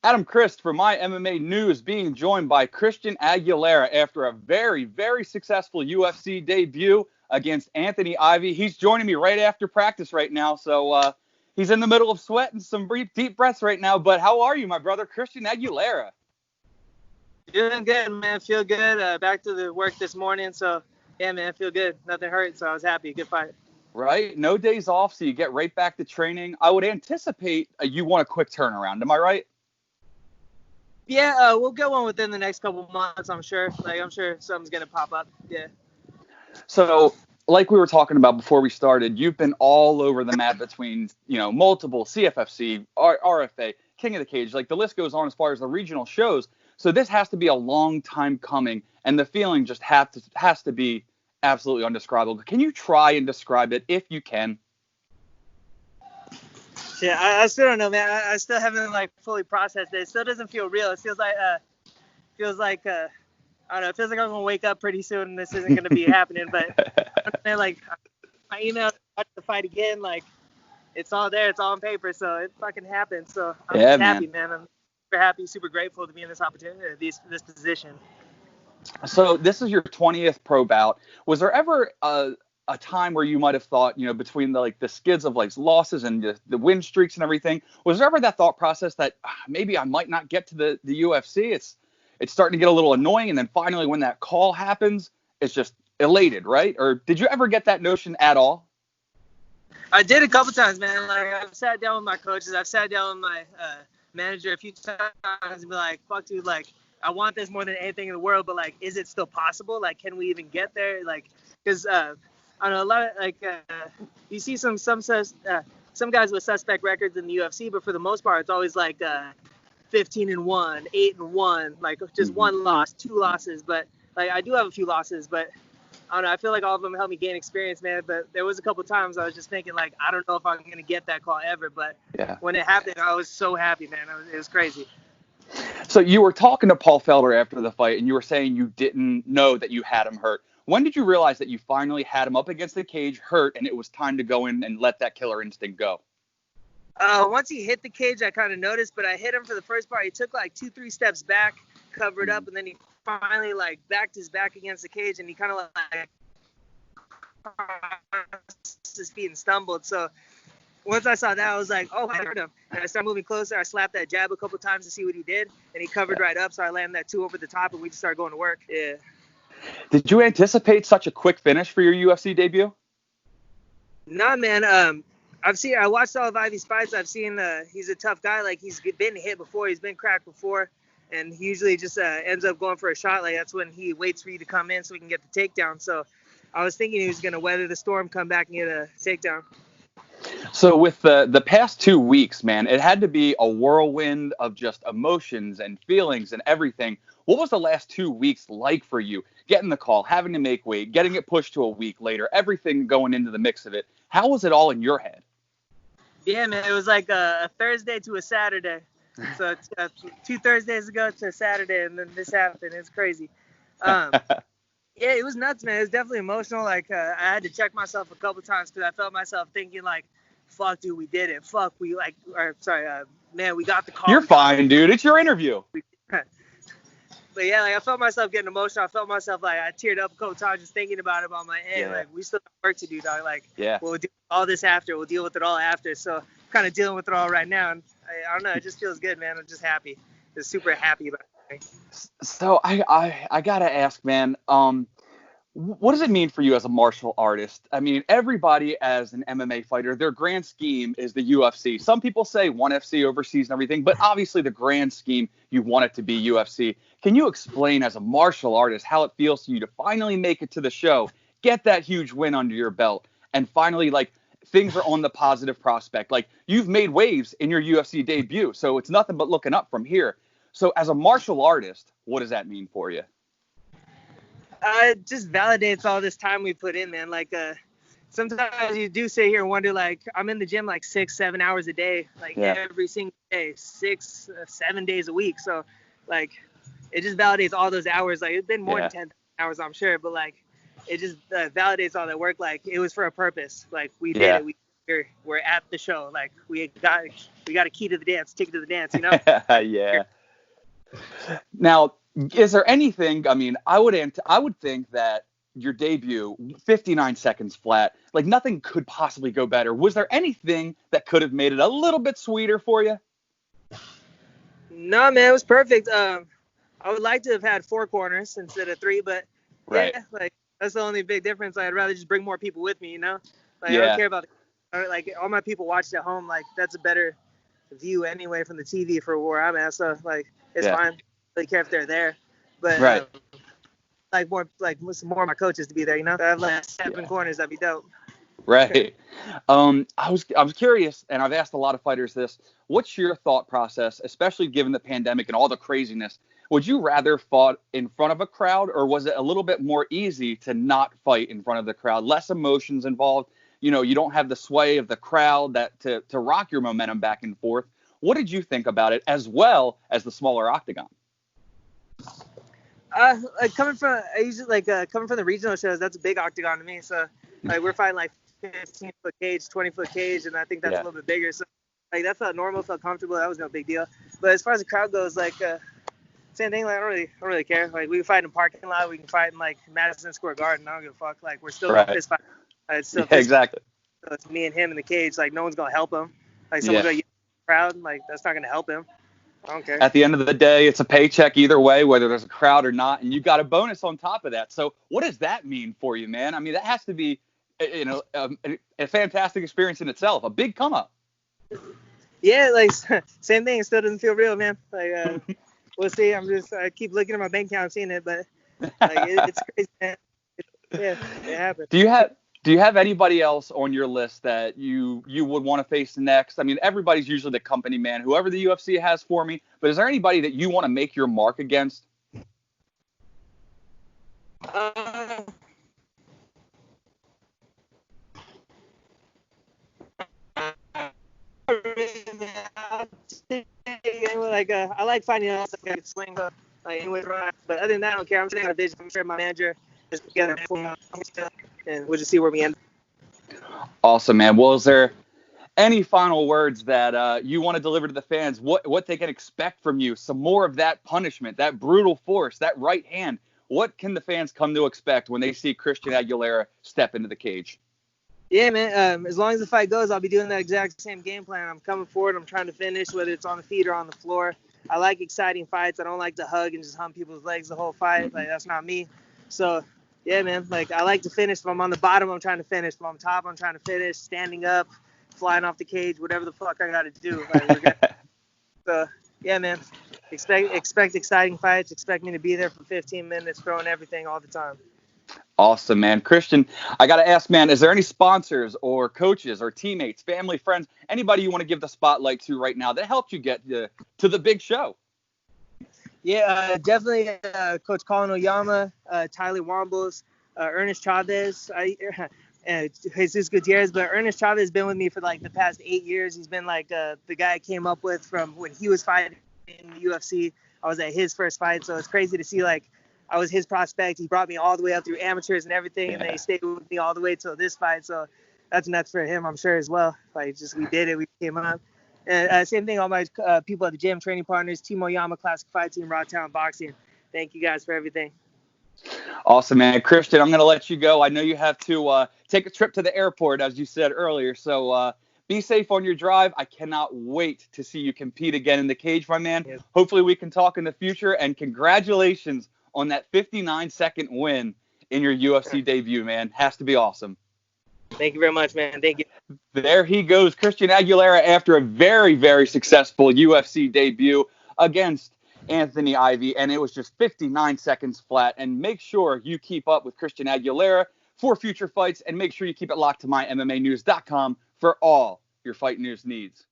Adam Christ for My MMA News, being joined by Christian Aguilera after a very, very successful UFC debut against Anthony Ivy. He's joining me right after practice right now, so he's in the middle of sweating some deep breaths right now. But how are you, my brother, Christian Aguilera? Doing good, man. Feel good. Back to the work this morning, so yeah, man, feel good. Nothing hurt, so I was happy. Good fight. Right? No days off, so you get right back to training. I would anticipate you want a quick turnaround. Am I right? Yeah, we'll get one within the next couple months, I'm sure. I'm sure something's going to pop up. Yeah. So, like we were talking about before we started, you've been all over the map between, multiple CFFC, RFA, King of the Cage. Like, the list goes on as far as the regional shows. So this has to be a long time coming, and the feeling just has to be absolutely undescribable. Can you try and describe it if you can? Yeah, I still don't know, man. I still haven't fully processed it. It still doesn't feel real. It feels like I don't know. It feels like I'm gonna wake up pretty soon and this isn't gonna be happening. But man, my email watch the fight again. It's all there. It's all on paper. So it fucking happened. So I'm just happy, man. I'm super happy, super grateful to be in this opportunity, this position. So this is your 20th pro bout. Was there ever a time where you might have thought, between the skids of losses and the win streaks and everything, was there ever that thought process that maybe I might not get to the UFC? It's starting to get a little annoying, and then finally when that call happens, it's just elated, right? Or did you ever get that notion at all? I did a couple times, man. I've sat down with my coaches, I've sat down with my manager a few times and be like, fuck, dude, I want this more than anything in the world, but is it still possible? Can we even get there? Because I don't know, a lot of you see some guys with suspect records in the UFC, but for the most part, it's always 15-1, 8-1, just one loss, 2 losses. But I do have a few losses, but I don't know. I feel like all of them helped me gain experience, man. But there was a couple times I was just thinking I don't know if I'm gonna get that call ever. But when it happened, I was so happy, man. It was crazy. So you were talking to Paul Felder after the fight, and you were saying you didn't know that you had him hurt. When did you realize that you finally had him up against the cage, hurt, and it was time to go in and let that killer instinct go? Once he hit the cage, I kind of noticed, but I hit him for the first part. He took 2-3 steps back, covered up, and then he finally backed his back against the cage, and he kind of crossed his feet and stumbled. So once I saw that, I was like, oh, I hurt him. And I started moving closer. I slapped that jab a couple times to see what he did, and he covered right up. So I landed that 2 over the top, and we just started going to work. Yeah. Did you anticipate such a quick finish for your UFC debut? Nah, man. I watched all of Ivy's fights. I've seen he's a tough guy. He's been hit before. He's been cracked before. And he usually just ends up going for a shot. That's when he waits for you to come in so we can get the takedown. So I was thinking he was going to weather the storm, come back and get a takedown. So with the past 2 weeks, man, it had to be a whirlwind of just emotions and feelings and everything. What was the last 2 weeks like for you? Getting the call, having to make weight, getting it pushed to a week later, everything going into the mix of it. How was it all in your head? Yeah, man, it was like a Thursday to a Saturday. So 2 Thursdays ago to a Saturday, and then this happened. It's crazy. Yeah, it was nuts, man. It was definitely emotional. I had to check myself a couple times because I felt myself thinking fuck, dude, we did it. Fuck, man, we got the call. You're fine, dude. It's your interview. But yeah, I felt myself getting emotional. I felt myself I teared up a couple times just thinking about it. On my end, we still have work to do, dog. We'll do all this after. We'll deal with it all after. So I'm kind of dealing with it all right now. And I don't know. It just feels good, man. I'm just happy. Just super happy about it. So I gotta ask, man. What does it mean for you as a martial artist? I mean, everybody as an MMA fighter, their grand scheme is the UFC. Some people say ONE FC overseas and everything, but obviously the grand scheme, you want it to be UFC. Can you explain as a martial artist how it feels to you to finally make it to the show, get that huge win under your belt, and finally, things are on the positive prospect? You've made waves in your UFC debut, so it's nothing but looking up from here. So as a martial artist, what does that mean for you? It just validates all this time we put in, man. Sometimes you do sit here and wonder, I'm in the gym 6-7 hours a day, every single day, 6-7 days a week. So it just validates all those hours. It's been more than 10 hours, I'm sure, but it just validates all that work. It was for a purpose. We did it. We we're at the show. Like we got a key to the dance, ticket to the dance, Yeah. Now, is there anything? I mean, I would think that your debut, 59 seconds flat, like nothing could possibly go better. Was there anything that could have made it a little bit sweeter for you? No, man, it was perfect. I would like to have had 4 corners instead of 3, but Right. yeah, like that's the only big difference. I'd rather just bring more people with me, Like I Yeah. don't care about like all my people watched at home. Like that's a better view anyway from the TV for where I'm at. So like it's fine. I don't really care if they're there, but Right. like more of my coaches to be there. I have like 7 corners. That'd be dope. Right. I was curious, and I've asked a lot of fighters this. What's your thought process, especially given the pandemic and all the craziness? Would you rather fought in front of a crowd, or was it a little bit more easy to not fight in front of the crowd? Less emotions involved. You don't have the sway of the crowd that to rock your momentum back and forth. What did you think about it, as well as the smaller octagon? Like coming from the regional shows, that's a big octagon to me. So like we're fighting like 15-foot cage, 20-foot cage, and I think that's a little bit bigger. So like that felt normal, felt comfortable. That was no big deal. But as far as the crowd goes, like same thing. Like I don't really care. Like we can fight in a parking lot, we can fight in like Madison Square Garden. I don't give a fuck. Like we're still gonna fist fight. It's still exactly. So it's me and him in the cage. Like no one's gonna help him. Like someone's gonna yell at the crowd. Like that's not gonna help him. I don't care. At the end of the day, it's a paycheck either way, whether there's a crowd or not, and you got a bonus on top of that. So what does that mean for you, man? I mean, that has to be, a fantastic experience in itself, a big come up. Yeah, like same thing. It still doesn't feel real, man. Like we'll see. I keep looking at my bank account, seeing it, but like it's crazy, man. It happened. Do you have anybody else on your list that you would want to face next? I mean, everybody's usually the company man, whoever the UFC has for me. But is there anybody that you want to make your mark against? Like I like finding out I can swing like anyway, but other than that, I don't care. I'm sitting on a vision. I'm sure my manager is together, and we'll just see where we end. Awesome, man. Well, is there any final words that you want to deliver to the fans? What they can expect from you? Some more of that punishment, that brutal force, that right hand. What can the fans come to expect when they see Christian Aguilera step into the cage? Yeah, man. As long as the fight goes, I'll be doing that exact same game plan. I'm coming forward. I'm trying to finish, whether it's on the feet or on the floor. I like exciting fights. I don't like to hug and just hump people's legs the whole fight. Like, that's not me. So, yeah, man. Like, I like to finish. If I'm on the bottom, I'm trying to finish. If I'm on top, I'm trying to finish. Standing up, flying off the cage, whatever the fuck I got to do. Like, so, yeah, man. Expect exciting fights. Expect me to be there for 15 minutes, throwing everything all the time. Awesome, man. Christian, I got to ask, man, is there any sponsors or coaches or teammates, family, friends, anybody you want to give the spotlight to right now that helped you get to the big show? Yeah, definitely Coach Colin Oyama, Tyler Wambles, Ernest Chavez, Jesus Gutierrez. But Ernest Chavez has been with me for like the past 8 years. He's been like the guy I came up with from when he was fighting in the UFC. I was at his first fight, so it's crazy to see like I was his prospect. He brought me all the way up through amateurs and everything, and then he stayed with me all the way till this fight. So that's nuts for him, I'm sure, as well. Like, just we did it. We came up. And same thing, all my people at the gym, training partners, Team Oyama, Classic Fight Team, Raw Town Boxing. Thank you guys for everything. Awesome, man. Christian, I'm going to let you go. I know you have to take a trip to the airport, as you said earlier. So be safe on your drive. I cannot wait to see you compete again in the cage, my man. Yes. Hopefully we can talk in the future. And congratulations on that 59-second win in your UFC debut, man. Has to be awesome. Thank you very much, man. Thank you. There he goes, Christian Aguilera, after a very, very successful UFC debut against Anthony Ivy, and it was just 59 seconds flat. And make sure you keep up with Christian Aguilera for future fights, and make sure you keep it locked to mymmanews.com for all your fight news needs.